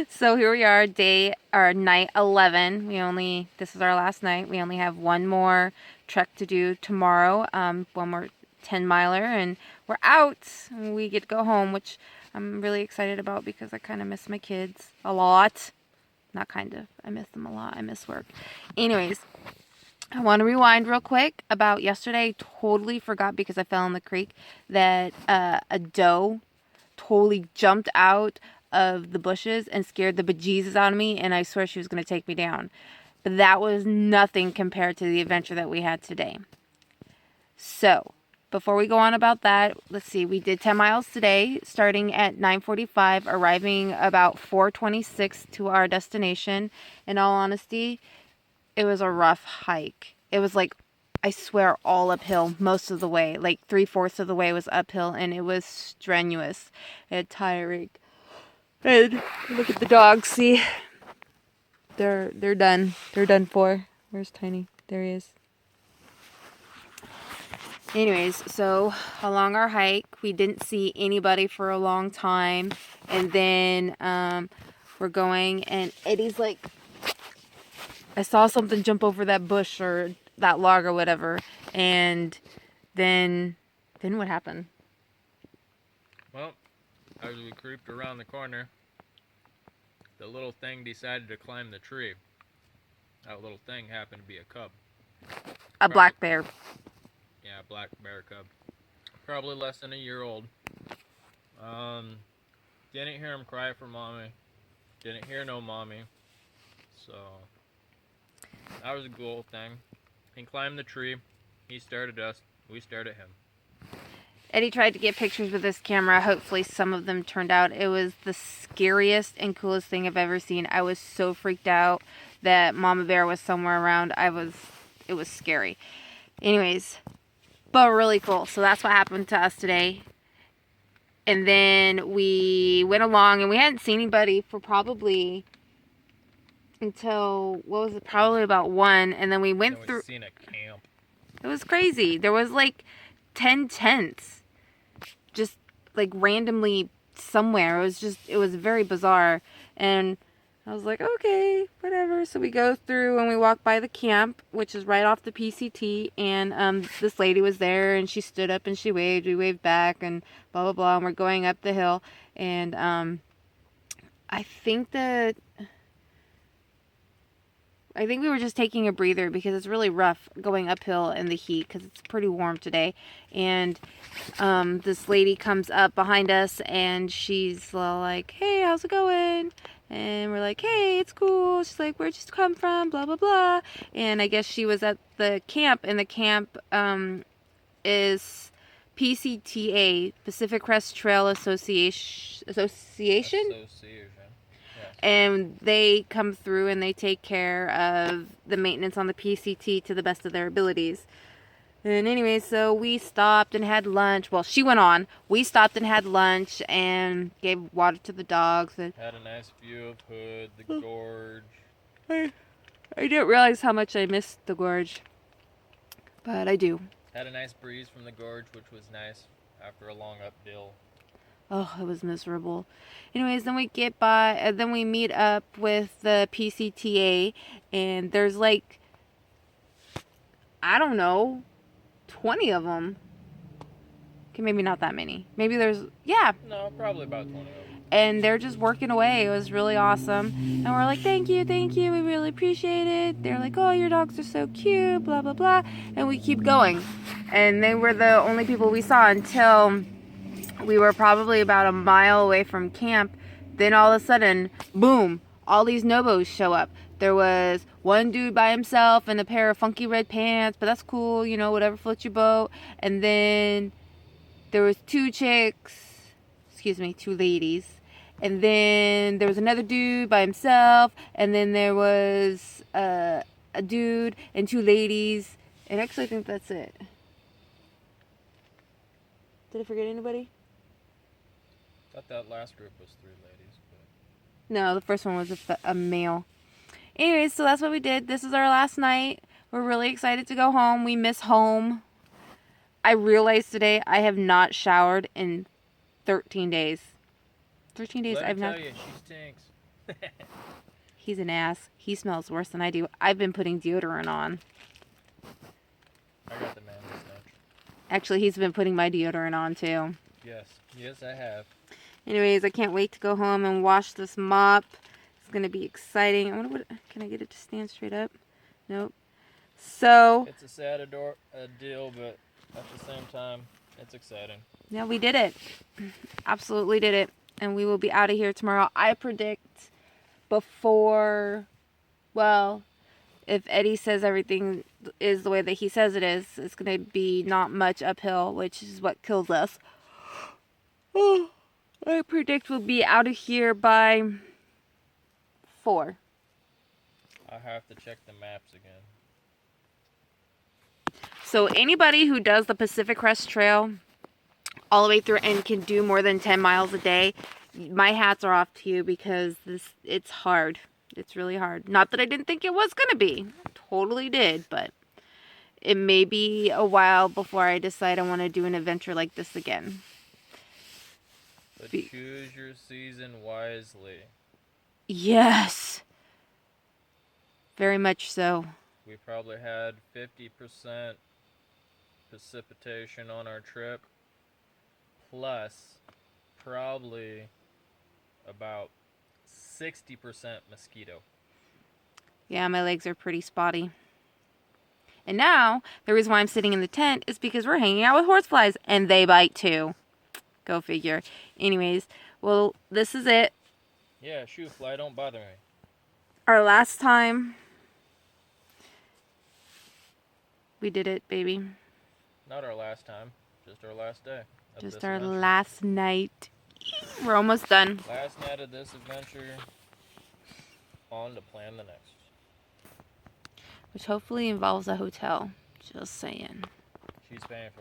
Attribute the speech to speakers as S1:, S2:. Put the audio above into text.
S1: So here we are, night 11. This is our last night. We only have one more trek to do tomorrow, one more 10 miler, and we're out. We get to go home, which I'm really excited about because I kind of miss my kids a lot. Not kind of, I miss them a lot. I miss work. Anyways, I want to rewind real quick about yesterday. I totally forgot because I fell in the creek that a doe totally jumped out of the bushes and scared the bejesus out of me, and I swear she was going to take me down. But that was nothing compared to the adventure that we had today. So, before we go on about that, let's see, we did 10 miles today, starting at 9:45, arriving about 4:26 to our destination. In all honesty, it was a rough hike. It was like, I swear, all uphill most of the way. Like 3/4 of the way was uphill, and it was strenuous and tiring. And look at the dogs. See, they're done. They're done for. Where's Tiny? There he is. Anyways, so along our hike, we didn't see anybody for a long time, and then we're going, and Eddie's like, I saw something jump over that bush or that log or whatever, and then what happened?
S2: Well, as we creeped around the corner, the little thing decided to climb the tree. That little thing happened to be a cub.
S1: A black bear.
S2: Yeah, black bear cub. Probably less than a year old. Didn't hear him cry for mommy. Didn't hear no mommy. So, that was a cool thing. He climbed the tree. He stared at us. We stared at him.
S1: Eddie tried to get pictures with this camera. Hopefully some of them turned out. It was the scariest and coolest thing I've ever seen. I was so freaked out that Mama Bear was somewhere around. It was scary. Anyways, but really cool. So that's what happened to us today. And then we went along, and we hadn't seen anybody for probably until, what was it, probably about 1. And then we went through.
S2: Seen a camp.
S1: It was crazy. There was like 10 tents. Just like randomly somewhere. It was very bizarre. And I was like, okay, whatever. So we go through and we walk by the camp, which is right off the PCT. And this lady was there, and she stood up and she waved. We waved back and blah, blah, blah. And we're going up the hill. And I think we were just taking a breather because it's really rough going uphill in the heat because it's pretty warm today. And this lady comes up behind us, and she's like, hey, how's it going? And we're like, hey, it's cool. She's like, where'd you come from? Blah, blah, blah. And I guess she was at the camp, and the camp is PCTA, Pacific Crest Trail Association? And they come through and they take care of the maintenance on the PCT to the best of their abilities. And anyway, so we stopped and had lunch. Well, she went on. We stopped and had lunch and gave water to the dogs. And
S2: had a nice view of Hood, the gorge.
S1: I didn't realize how much I missed the gorge. But I do.
S2: Had a nice breeze from the gorge, which was nice after a long uphill.
S1: Oh, it was miserable. Anyways, then we get by, and then we meet up with the PCTA, and there's like, I don't know, 20 of them. Okay, maybe not that many. Maybe yeah.
S2: No, probably about 20 of them.
S1: And they're just working away. It was really awesome. And we're like, thank you, we really appreciate it. They're like, oh, your dogs are so cute, blah, blah, blah. And we keep going. And they were the only people we saw until we were probably about a mile away from camp. Then all of a sudden, boom, all these Nobos show up. There was one dude by himself in a pair of funky red pants, but that's cool, whatever floats your boat. And then there was two ladies. And then there was another dude by himself. And then there was a dude and 2 ladies. And actually, I think that's it. Did I forget anybody?
S2: I thought that last group was 3 ladies. But...
S1: No, the first one was a male. Anyways, so that's what we did. This is our last night. We're really excited to go home. We miss home. I realized today I have not showered in 13 days. 13 days.
S2: Let me
S1: I've not.
S2: tell you, she stinks.
S1: He's an ass. He smells worse than I do. I've been putting deodorant on.
S2: I got the man this snatch.
S1: Actually, he's been putting my deodorant on too.
S2: Yes, I have.
S1: Anyways, I can't wait to go home and wash this mop. It's gonna be exciting. I wonder what. Can I get it to stand straight up? Nope. So.
S2: It's a sad deal, but at the same time, it's exciting.
S1: Yeah, we did it. Absolutely did it. And we will be out of here tomorrow. I predict before, well, if Eddie says everything is the way that he says it is, it's going to be not much uphill, which is what kills us. I predict we'll be out of here by 4.
S2: I have to check the maps again.
S1: So anybody who does the Pacific Crest Trail all the way through and can do more than 10 miles a day, my hats are off to you, because it's hard. It's really hard. Not that I didn't think it was going to be. I totally did, but it may be a while before I decide I want to do an adventure like this again.
S2: But choose your season wisely.
S1: Yes. Very much so.
S2: We probably had 50% precipitation on our trip, plus probably about 60% mosquito.
S1: Yeah, my legs are pretty spotty. And now, the reason why I'm sitting in the tent is because we're hanging out with horseflies, and they bite too. Go figure. Anyways, well, this is it.
S2: Yeah, shoo fly, don't bother me.
S1: Our last time. We did it, baby.
S2: Not our last time, just our last day.
S1: Just our last night. We're almost done.
S2: Last night of this adventure, on to plan the next.
S1: Which hopefully involves a hotel. Just saying.
S2: She's paying for it.